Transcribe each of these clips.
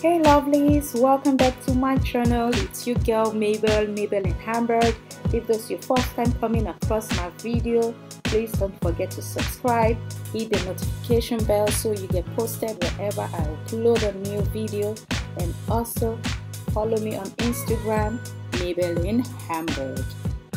Hey lovelies, welcome back to my channel. It's your girl Mabel in Hamburg. If this is your first time coming across my video, please don't forget to subscribe, hit the notification bell so you get posted whenever I upload a new video, and also follow me on Instagram, Mabel in Hamburg.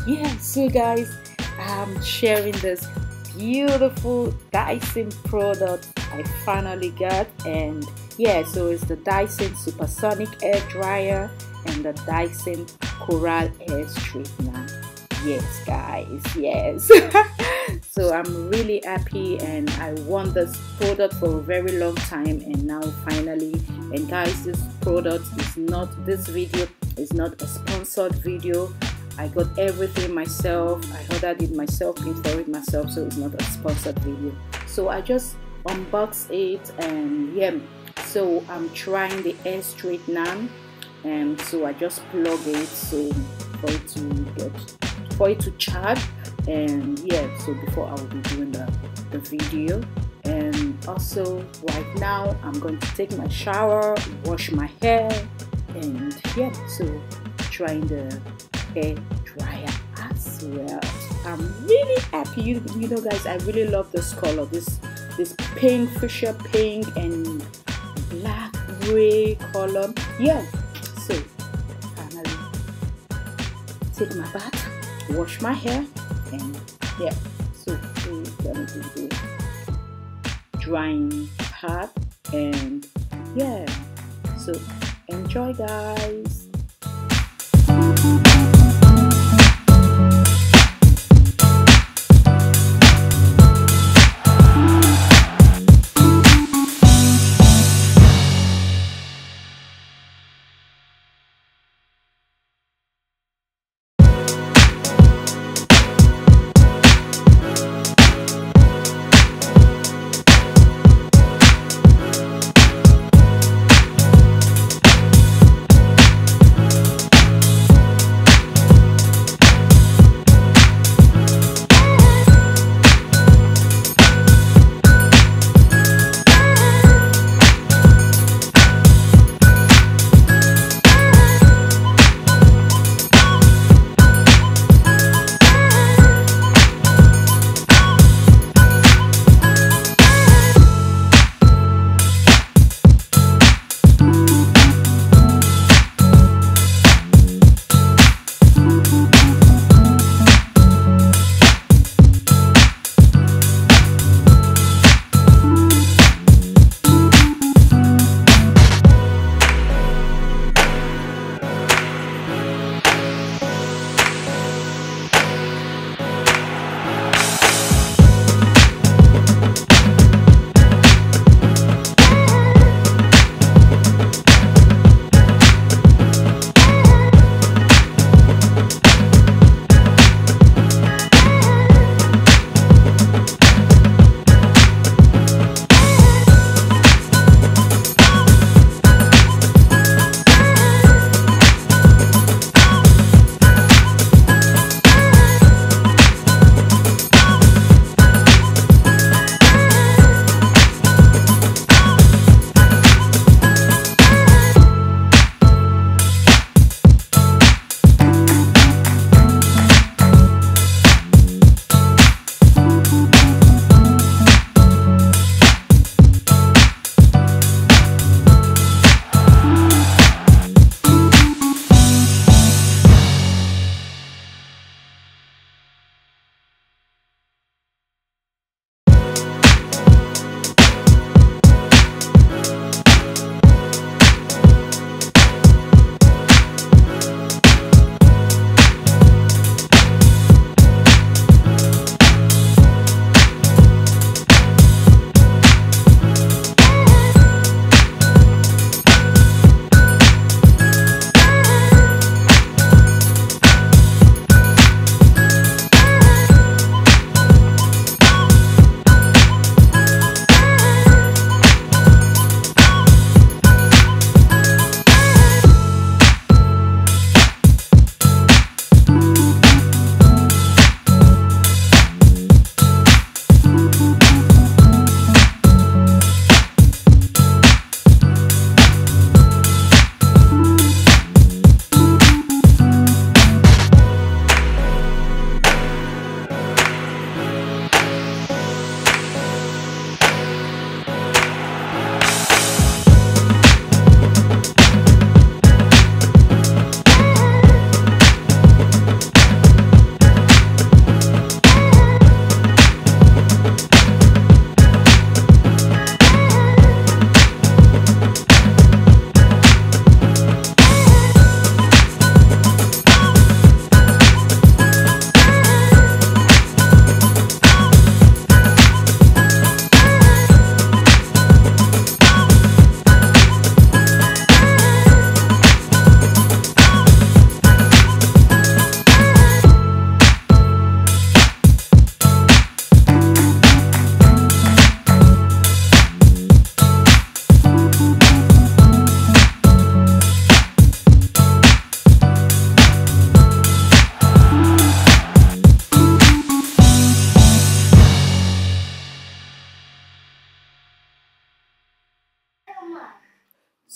Yeah, so guys, I'm sharing this beautiful Dyson product I finally got, and yeah, so it's the Dyson Supersonic Hair Dryer and the Dyson Coral Hair Straightener. Yes guys, yes. So I'm really happy, and I want this product for a very long time, and now finally. And guys, this video is not a sponsored video. I got everything myself. I ordered it myself, paid for it myself, so it's not a sponsored video. So I just unboxed it, and yeah, so I'm trying the hair straightener, and so I just plug it so for it to charge, and yeah, so before I will be doing the video. And also right now I'm going to take my shower, wash my hair, and yeah, so trying the hair dryer as well. I'm really happy. You know guys, I really love this color, this pink, fuchsia pink and black gray color. Yeah, so finally take my bath, wash my hair, and yeah, so we're gonna do the drying part, and yeah, so enjoy guys.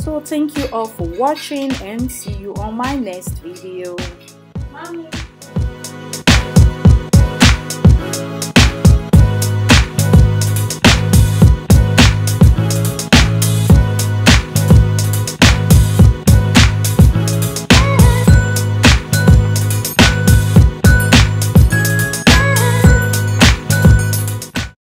So thank you all for watching and see you on my next video. Mommy.